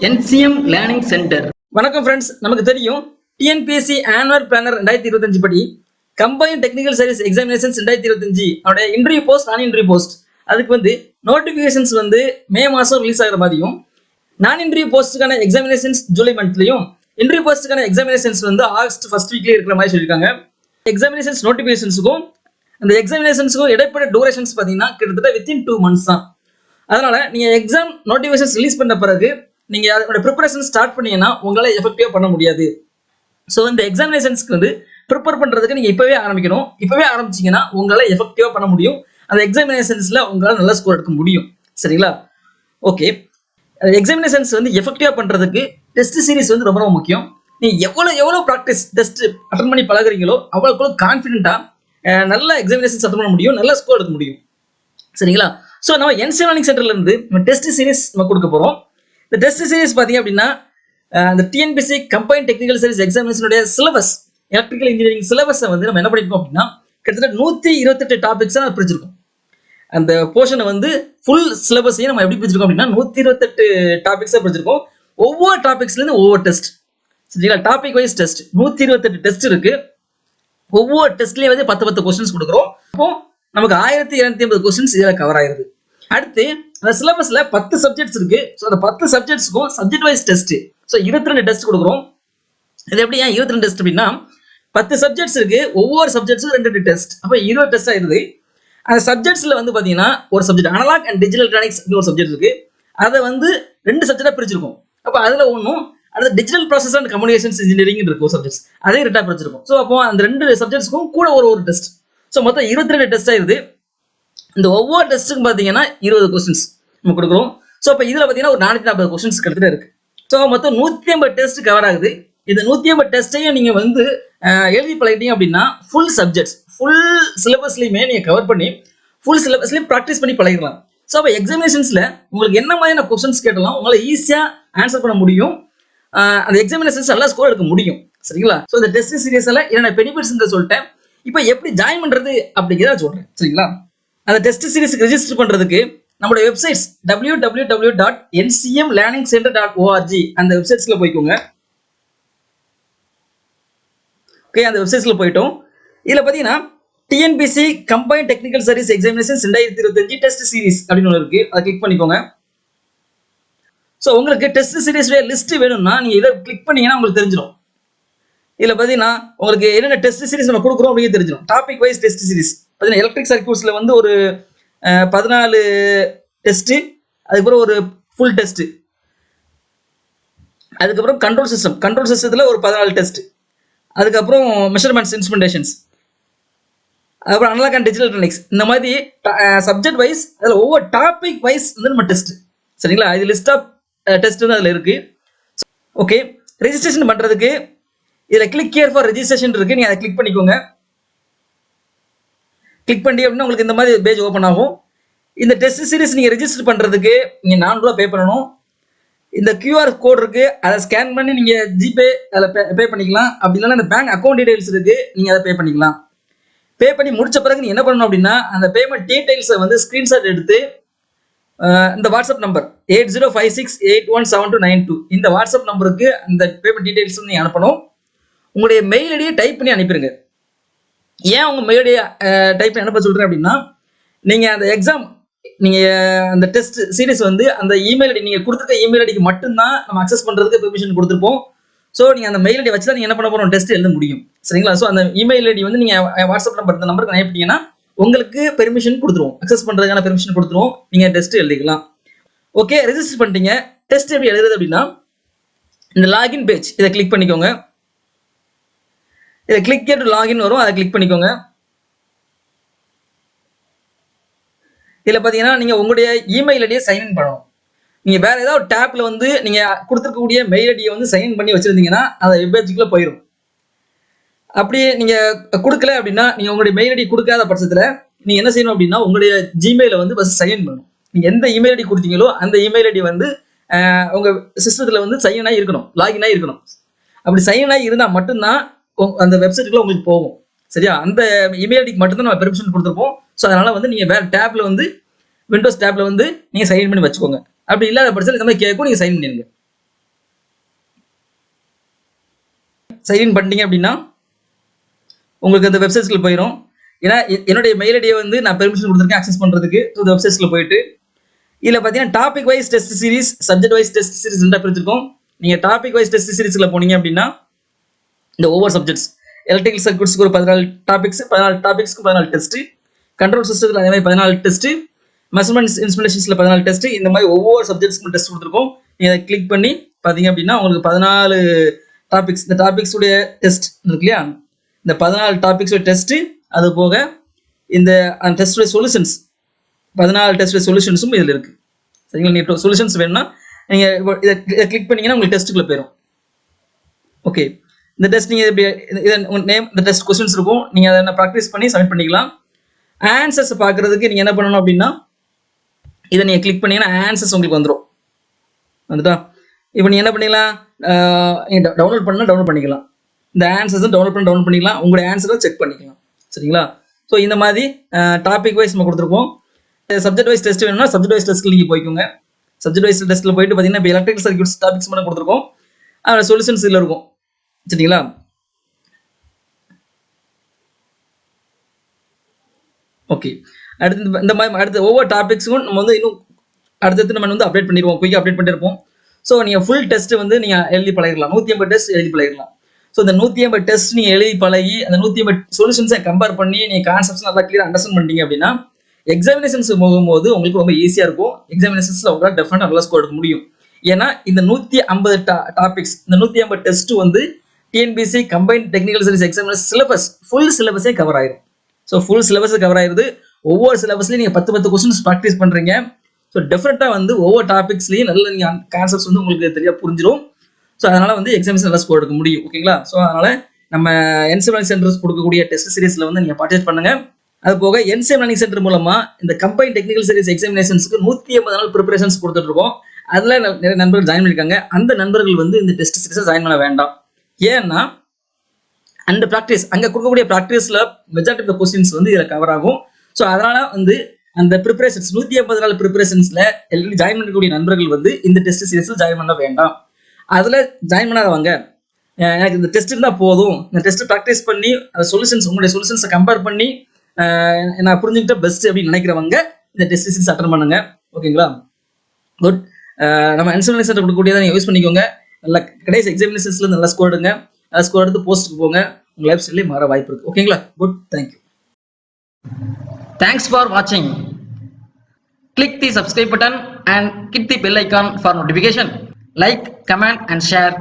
NCM learning centre. வணக்கம் friends, நமக்கு தெரியும் டிஎன்பிஎஸ்சி ஆனுவல் பிளானர் 2025 படி கம்பைன் டெக்னிக்கல் சர்வீஸ் எக்ஸாமினேஷன்ஸ் 2025 அவருடைய இன்டர்வியூ போஸ்ட் நான் இன்டர்வியூ போஸ்ட் அதுக்கு நோட்டிஃபிகேஷன்ஸ் மே மாதம் ரிலீஸ் ஆகிற மாதிரியும் நான் இன்டர்வியூ போஸ்ட்டுக்கான எக்ஸாமினேஷன்ஸ் ஜூலை மந்த்லையும் இன்டர்வியூ போஸ்ட்டுக்கான எக்ஸாமினேஷன்ஸ் ஆகஸ்ட் ஃபர்ஸ்ட் வீக்லேயே இருக்கிற மாதிரி சொல்லியிருக்காங்க. எக்ஸாமினேஷன்ஸ் நோட்டிஃபிகேஷன்ஸுக்கும் அந்த எக்ஸாமினேஷன்ஸுக்கும் இடைப்பட்ட டூரேஷன்ஸ் பார்த்தீங்கன்னா கிட்டத்தட்ட வித்தின் 2 months தான். அதனால நீங்கள் எக்ஸாம் நோட்டிஃபிகேஷன்ஸ் ரிலீஸ் பண்ண பிறகு நீங்கள் அதோட ப்ரிப்பரேஷன் ஸ்டார்ட் பண்ணீங்கன்னா உங்களால் எஃபெக்டிவாக பண்ண முடியாது. ஸோ இந்த எக்ஸாமினேஷன்ஸ்க்கு ப்ரிப்பேர் பண்ணுறதுக்கு நீங்கள் இப்போவே ஆரம்பிக்கணும். இப்போவே ஆரம்பிச்சிங்கன்னா உங்களால் எஃபெக்டிவாக பண்ண முடியும். அந்த எக்ஸாமினேஷன்ஸில் உங்களால் நல்ல ஸ்கோர் எடுக்க முடியும். சரிங்களா? ஓகே, எக்ஸாமினேஷன்ஸ் எஃபெக்டிவாக பண்ணுறதுக்கு டெஸ்ட் சீரிஸ் ரொம்ப ரொம்ப முக்கியம். நீங்கள் எவ்வளோ ப்ராக்டிஸ் டெஸ்ட் அட்டன் பண்ணி பழகுறீங்களோ அவ்வளோக்கு கான்ஃபிடென்ட்டாக நல்ல எக்ஸாமினேஷன்ஸ் அட்டன் பண்ண முடியும், நல்ல ஸ்கோர் எடுக்க முடியும். சரிங்களா? ஸோ நம்ம NCM லேர்னிங் சென்டர்லேருந்து நம்ம டெஸ்ட் சீரிஸ் நம்ம கொடுக்க போகிறோம். இந்த டெஸ்ட் சீரிஸ் பார்த்தீங்க அப்படின்னா இந்த டிஎன்பிஎஸ்சி கம்பைன் டெக்னிக்கல் சர்வீஸ் எக்ஸாமினேஷனுடைய சிலபஸ் எலக்ட்ரிக்கல் இன்ஜினியரிங் சிலபஸை நம்ம என்ன பண்ணிருக்கோம் அப்படின்னா கிட்டத்தட்ட 128 டாபிக்ஸாக நம்ம பிரிச்சிருக்கோம். அந்த போர்ஷனை ஃபுல் சிலபஸையும் நம்ம எப்படி பிரிச்சிருக்கோம் அப்படின்னா 128 டாபிக்ஸாக பிரிச்சிருக்கோம். ஒவ்வொரு டாபிக்ஸ்லேருந்து ஒவ்வொரு டெஸ்ட். சரிங்களா? டாபிக் வைஸ் டெஸ்ட் 128 டெஸ்ட் இருக்கு. ஒவ்வொரு டெஸ்ட்லேயே 10 கொஸ்டின்ஸ் கொடுக்குறோம். அப்போ நமக்கு 1250 கொஸ்டின்ஸ் இதில் கவர் ஆயிருது. அடுத்து அந்த சிலபஸ்ல 10 சப்ஜெக்ட்ஸ் இருக்கு. ஸோ அந்த 10 சப்ஜெக்ட்ஸ்க்கும் subject wise test. So 22 test கொடுக்குறோம். இது எப்படி 22 டெஸ்ட் அப்படின்னா 10 சப்ஜெக்ட்ஸ் இருக்கு, ஒவ்வொரு சப்ஜெக்ட்ஸும் 2 டெஸ்ட், அப்போ 20 டெஸ்ட் ஆயிருது. அந்த சப்ஜெக்ட்ஸ்ல பார்த்தீங்கன்னா ஒரு subject analog and digital electronics ஒரு சப்ஜெக்ட் இருக்கு. அதை 2 சப்ஜெக்டா பிரிச்சிருக்கும். அப்போ அதுல ஒன்றும் அது digital process and communications engineering இருக்கும் சப்ஜெக்ட்ஸ், அதே 2 பிரிச்சிருக்கும். ஸோ அப்போ அந்த 2 சப்ஜெக்ட்ஸ்க்கும் கூட ஒரு டெஸ்ட். ஸோ மொத்தம் 22 டெஸ்ட் ஆயிருது. இந்த ஒவ்வொரு டெஸ்ட்டுக்கும் பார்த்தீங்கன்னா 20 கொஸ்டின்ஸ் நம்ம கொடுக்குறோம். ஸோ அப்போ இதில் பார்த்தீங்கன்னா ஒரு 440 கொஸ்டின்ஸ் கிட்டத்தட்ட இருக்கு. ஸோ மொத்தம் 150 டெஸ்ட் கவர் ஆகுது. இந்த 150 டெஸ்ட்டையும் நீங்கள் எழுதி பழகிட்டீங்க அப்படின்னா ஃபுல் சப்ஜெக்ட்ஸ் ஃபுல் சிலபஸ்லையுமே நீங்கள் கவர் பண்ணி ஃபுல் சிலபஸ்லையும் ப்ராக்டிஸ் பண்ணி பழகிடலாம். ஸோ அப்போ எக்ஸாமினேஷன்ஸில் உங்களுக்கு என்ன மாதிரியான கொஸ்டின்ஸ் கேட்டலாம் உங்களால் ஈஸியாக ஆன்சர் பண்ண முடியும். அந்த எக்ஸாமினேஷன்ஸ் நல்லா ஸ்கோர் எடுக்க முடியும். சரிங்களா? ஸோ இந்த டெஸ்ட் சீரியஸில் என்னென்ன பெனிஃபிட்ஸ் சொல்லிட்டேன். இப்போ எப்படி ஜாயின் பண்ணுறது அப்படிங்கிறத சொல்கிறேன். சரிங்களா? அந்த டெஸ்ட் சீரிஸ்க்கு ரெஜிஸ்டர் பண்ணுறதுக்கு நம்மளோட வெப்சைட்ஸ் www.ncmlearningcenter.org அந்த வெப்சைட்ஸில் போய்க்கோங்க. ஓகே, அந்த வெப்சைட்ஸில் போயிட்டோம். இதில் பார்த்தீங்கன்னா TNPSC combine technical service examinations 2025 test series அப்படின்னு ஒன்று இருக்குது. அதை கிளிக் பண்ணிக்கோங்க. ஸோ உங்களுக்கு டெஸ்ட் சீரிஸுடைய லிஸ்ட் வேணும்னா நீங்கள் இதை கிளிக் பண்ணீங்கன்னா உங்களுக்கு தெரிஞ்சிடும். இதில் பார்த்தீங்கன்னா உங்களுக்கு என்னென்ன டெஸ்ட் சீரிஸ் நம்ம கொடுக்குறோம் அப்படின்னு தெரிஞ்சிடும். டாபிக் வைஸ் டெஸ்ட் சீரிஸ் பார்த்தீங்கன்னா எலக்ட்ரிக் சர்க்யூட்ஸில் ஒரு 14 டெஸ்ட்டு, அதுக்கப்புறம் ஒரு ஃபுல் டெஸ்ட்டு, அதுக்கப்புறம் கண்ட்ரோல் சிஸ்டத்தில் ஒரு 14 டெஸ்ட், அதுக்கப்புறம் மெஷர்மெண்ட்ஸ் இன்ஸ்ட்ருமெண்டேஷன்ஸ், அதுக்கப்புறம் அனலாக் அண்ட் டிஜிட்டல் எலக்ட்ரானிக்ஸ். இந்த மாதிரி சப்ஜெக்ட் வைஸ் அதில் ஒவ்வொரு டாபிக் வைஸ் நம்ம டெஸ்ட். சரிங்களா? இது லிஸ்ட் ஆஃப் டெஸ்ட் அதில் இருக்கு. ஓகே, ரெஜிஸ்ட்ரேஷன் பண்ணுறதுக்கு இதில் கிளிக் ஹியர் ஃபார் ரெஜிஸ்ட்ரேஷன் இருக்கு. நீங்கள் அதை கிளிக் பண்ணிக்கோங்க. கிளிக் பண்ணி அப்படின்னா உங்களுக்கு இந்த மாதிரி பேஜ் ஓப்பன் ஆகும். இந்த டெஸ்ட் சீரிஸ் நீங்கள் ரெஜிஸ்டர் பண்ணுறதுக்கு நீங்கள் 4 ரூபா பே பண்ணணும். இந்த QR கோட் இருக்கு, அதை ஸ்கேன் பண்ணி நீங்கள் ஜிபே அதில் பே பண்ணிக்கலாம். அப்படி இல்லைன்னா இந்த பேங்க் அக்கௌண்ட் டீடைல்ஸ் இருக்கு, நீங்கள் அதை பே பண்ணிக்கலாம். பே பண்ணி முடிச்ச பிறகு நீங்கள் என்ன பண்ணணும் அப்படின்னா அந்த பேமெண்ட் டீடைல்ஸை ஸ்க்ரீன்ஷாட் எடுத்து இந்த வாட்ஸ்அப் நம்பர் 8056817292 இந்த வாட்ஸ்அப் நம்பருக்கு அந்த பேமெண்ட் டீடைல்ஸ் நீங்கள் அனுப்பணும். உங்களுடைய மெயில் ஐடியை டைப் பண்ணி அனுப்பிடுங்க. ஏன் உங்கள் மெயில் ஐடியை டைப் பண்ணி அனுப்ப சொல்கிறேன் அப்படின்னா நீங்கள் அந்த எக்ஸாம் அந்த டெஸ்ட் சீரிஸ் அந்த இமெயில் ஐடி நீங்கள் கொடுத்துருக்க இமெயில் ஐடிக்கு மட்டும்தான் நம்ம அக்சஸ் பண்ணுறதுக்கு பெர்மிஷன் கொடுத்துருப்போம். ஸோ நீங்கள் அந்த மெயில் ஐடி வச்சு தான் நீங்கள் என்ன பண்ண போகிறோம், டெஸ்ட் எழுத முடியும். சரிங்களா? ஸோ அந்த இமெயில் ஐடி நீங்கள் வாட்ஸ்அப் நம்பர் இந்த நம்பருக்கு அனுப்பிட்டீங்கன்னா உங்களுக்கு பெர்மிஷன் கொடுத்துருவோம், அக்சஸ் பண்ணுறதுக்கான பெர்மிஷன் கொடுத்துருவோம், நீங்கள் டெஸ்ட் எழுதிக்கலாம். ஓகே, ரெஜிஸ்டர் பண்ணிட்டீங்க. டெஸ்ட் எப்படி எழுதுறது அப்படின்னா இந்த லாகின் பேஜ் இதை கிளிக் பண்ணிக்கோங்க. இதை கிளிக் டு லாகின் வரும், அதை கிளிக் பண்ணிக்கோங்க. இதில் பார்த்தீங்கன்னா நீங்கள் உங்களுடைய இமெயில் ஐடியை சைன்இன் பண்ணணும். நீங்கள் வேறு ஏதாவது டேப்பில் நீங்கள் கொடுத்துருக்கக்கூடிய மெயில் ஐடியை சைன் பண்ணி வச்சுருந்தீங்கன்னா அந்த வெப் பேஜுக்குள்ளே போயிடும். அப்படி நீங்கள் கொடுக்கல அப்படின்னா நீங்கள் உங்களுடைய மெயில் ஐடி கொடுக்காத பட்சத்தில் நீங்கள் என்ன செய்யணும் அப்படின்னா உங்களுடைய ஜிமெயிலை ஃபஸ்ட் சைன் பண்ணணும். நீங்கள் எந்த இமெயில் ஐடி கொடுத்தீங்களோ அந்த இமெயில் ஐடி உங்கள் சிஸ்டத்தில் சைன் ஆகி இருக்கணும், லாகின் ஆகி இருக்கணும். அப்படி சைன் ஆகி இருந்தால் மட்டும்தான் அந்த வெப்சைட்டுக்குள்ள உங்களுக்கு போகும். சரியா? அந்த இமெயில் ஐடிக்கு மட்டும்தான் நம்ம பெர்மிஷன் கொடுத்துருப்போம். ஸோ அதனால நீங்கள் வேறு டேப்பில் விண்டோஸ் டேப்பில் நீங்கள் சைன் பண்ணி வச்சுக்கோங்க. அப்படி இல்லாத பட்சத்தில் இந்த மாதிரி கேட்கும், நீங்கள் சைன் பண்ணிடுங்க. சைன்இன் பண்ணிட்டீங்க அப்படின்னா உங்களுக்கு அந்த வெப்சைட்ஸ்க்குள்ள போயிடும். ஏன்னா என்னுடைய மெயில் ஐடியை வந்து நான் பெர்மிஷன் கொடுத்துருக்கேன் அக்சஸ் பண்ணுறதுக்கு. ஸோ இந்த வெப்சைட்ஸ்க்குள்ள போயிட்டு இதில் பார்த்தீங்கன்னா topic wise test series, subject wise test series ரெண்டாக பிரிச்சிருக்கோம். நீங்கள் டாபிக் வைஸ் டெஸ்ட் சீரிஸ்ல போனீங்க அப்படின்னா இந்த ஒவ்வொரு சப்ஜெக்ட்ஸ் எலக்ட்ரிக்கல் சர்க்யூட்ஸ்க்கு ஒரு 14 டாபிக்ஸ், 14 டாபிக்ஸ்க்கு 14 டெஸ்ட், கண்ட்ரோல் சிஸ்டத்தில் அதே மாதிரி 14 டெஸ்ட், மெஷர்மெண்ட்ஸ் இன்ஸ்டாலேஷன்ஸ்ல 14 டெஸ்ட், இந்த மாதிரி ஒவ்வொரு சப்ஜெக்ட்ஸ்க்கும் டெஸ்ட் கொடுத்துருக்கோம். நீங்கள் அதை கிளிக் பண்ணி பார்த்தீங்க அப்படின்னா உங்களுக்கு 14 டாபிக்ஸ், இந்த டாபிக்ஸ் உடைய டெஸ்ட் இருக்கு இல்லையா, இந்த 14 டாபிக்ஸ் டெஸ்ட், அது போக இந்த அந்த டெஸ்ட் சொல்யூஷன்ஸ் 14 டெஸ்ட் சொல்யூஷன்ஸும் இதில் இருக்கு. சரிங்களா? நீங்கள் சொல்யூஷன்ஸ் வேணும்னா நீங்கள் இதை கிளிக் பண்ணீங்கன்னா உங்களுக்கு டெஸ்ட்டுக்குள்ள போயிடும். ஓகே, இந்த டெஸ்ட் நீங்கள் எப்படி உங்கள் நேம், இந்த டெஸ்ட் கொஸ்டின்ஸ் இருக்கும், நீங்கள் அதை ப்ராக்டிஸ் பண்ணி சப்மிட் பண்ணிக்கலாம். ஆன்சர்ஸ் பார்க்குறதுக்கு நீங்கள் என்ன பண்ணணும் அப்படின்னா இதை நீங்கள் கிளிக் பண்ணீங்கன்னா ஆன்சர்ஸ் உங்களுக்கு வந்துட்டா. இப்போ நீங்கள் என்ன பண்ணிக்கலாம், நீங்கள் டவுன்லோட் பண்ணிக்கலாம். இந்த ஆன்சர்ஸும் டவுன்லோட் பண்ணிக்கலாம், உங்களுடைய ஆன்சரை செக் பண்ணிக்கலாம். சரிங்களா? ஸோ இந்த மாதிரி டாபிக் வைஸ் நம்ம கொடுத்துருக்கோம். சப்ஜெக்ட் வைஸ் டெஸ்ட் வேணும்னா சப்ஜெக்ட் வைஸ் டெஸ்ட்டில் நீங்கள் போய்க்கோங்க. சப்ஜெக்ட் வைஸ் டெஸ்ட்டில் போயிட்டு பார்த்தீங்கன்னா இப்போ எலக்ட்ரிக்கல் சர்க்யூட்ஸ் டாபிக்ஸ் மட்டும் கொடுத்துருக்கோம், அதோட சொல்யூஷன்ஸ் இதில் இருக்கும். சரிங்களா? ஓகே, அடுத்து இந்த மாதிரி அடுத்த ஒவ்வொரு டாபிக்ஸும் நம்ம வந்து இன்னும் அடுத்தடுத்து நம்ம வந்து அப்டேட் பண்ணிடுவோம், குயிக்காக அப்டேட் பண்ணிருப்போம். ஸோ நீங்கள் ஃபுல் டெஸ்ட் வந்து நீங்கள் எழுதி பழகிடலாம், 150 டெஸ்ட் எழுதி பழகிடலாம். ஸோ இந்த 150 டெஸ்ட் நீங்கள் எழுதி பழகி அந்த 150 சொல்யூஷன்ஸை கம்பேர் பண்ணி நீங்கள் கான்செப்ட்ஸ் நல்லா கிளியர் அண்டர்ஸ்டாண்ட் பண்ணிட்டீங்க அப்படின்னா எக்ஸாமினேஷன்ஸ் போகும்போது உங்களுக்கு ரொம்ப ஈஸியாக இருக்கும். எக்ஸாமினேஷன்ஸில் உங்களால் டெஃபினட்டாக நல்லா ஸ்கோர் எடுக்க முடியும். ஏன்னா இந்த 150 டாபிக்ஸ், இந்த 150 டெஸ்ட் வந்து TNPSC combined technical service examination syllabus full சிலபஸே கவர் ஆயிரும். ஸோ ஃபுல் சிலபஸ் கவர் ஆயிருது. ஒவ்வொரு சிலபஸ்லையும் நீங்கள் 10 கொஸ்டின்ஸ் ப்ராக்டிஸ் பண்ணுறீங்க. ஸோ டெஃபினட்டாக வந்து ஒவ்வொரு டாபிக்ஸ்லையும் நல்ல நீங்கள் கான்செப்ட்ஸ் வந்து உங்களுக்கு தெளிவாக புரிஞ்சிடும். ஸோ அதனால் வந்து எக்ஸாமினேஷன் நல்லா ஸ்கோர் எடுக்க முடியும். ஓகேங்களா? ஸோ அதனால் நம்ம என்சிஎம் லேர்னிங் சென்டர்ஸ் கொடுக்கக்கூடிய டெஸ்ட் சீரிஸில் வந்து நீங்கள் பார்ட்டிசிபேட் பண்ணுங்கள். அது போக என்சிஎம் லேர்னிங் சென்டர் மூலமாக இந்த கம்பைன்ட் டெக்னிக்கல் சர்வீஸ் எக்ஸாமினேஷன்ஸ்க்கு 180 நாள் ப்ரிப்பரேஷன்ஸ் கொடுத்துட்ருக்கோம். அதில் நிறைய நண்பர்கள் ஜாயின் பண்ணியிருக்காங்க. அந்த நண்பர்கள் வந்து இந்த டெஸ்ட் சீரிஸை ஜாயின் பண்ண வேண்டாம். ஏன்னா அந்த ப்ராக்டிஸ் அங்கே கொடுக்கக்கூடிய ப்ராக்டிஸில் மெஜாரிட்டி ஆஃப் த கொஸ்டின்ஸ் வந்து இதில் கவர் ஆகும். ஸோ அதனால் வந்து அந்த ப்ரிப்பரேஷன்ஸ் 180 நாள் ப்ரிப்பரேஷன்ஸில் ஜாயின் பண்ணக்கூடிய நண்பர்கள் வந்து இந்த டெஸ்ட் சீரிஸில் ஜாயின் பண்ண வேண்டாம். அதில் ஜாயின் பண்ணாதவங்க எனக்கு இந்த டெஸ்ட் இருந்தால் போதும், இந்த டெஸ்ட் ப்ராக்டிஸ் பண்ணி அந்த சொல்யூஷன்ஸ் உங்களுடைய சொல்யூஷன்ஸை கம்பேர் பண்ணி நான் புரிஞ்சுக்கிட்ட பெஸ்ட் அப்படின்னு நினைக்கிறவங்க இந்த டெஸ்ட் சீரிஸ் அட்டன் பண்ணுங்க. ஓகேங்களா? குட். நம்ம என்சிஎம் லேர்னிங் சென்டர் கொடுக்கக்கூடியதை நீங்கள் யூஸ் பண்ணிக்கோங்க. நல்லா கடைசி எக்ஸாமினேஷன்ஸில் நல்லா ஸ்கோர் எடுங்க. ஸ்கோர் எடுத்து போஸ்ட்டுக்கு போங்க. உங்கள் லைஃப் ஸ்டைலே மாற வாய்ப்பு இருக்குது. ஓகேங்களா? Good. Thank you. Thanks for watching. Click the subscribe button and hit the bell icon for notification. Like, comment and share.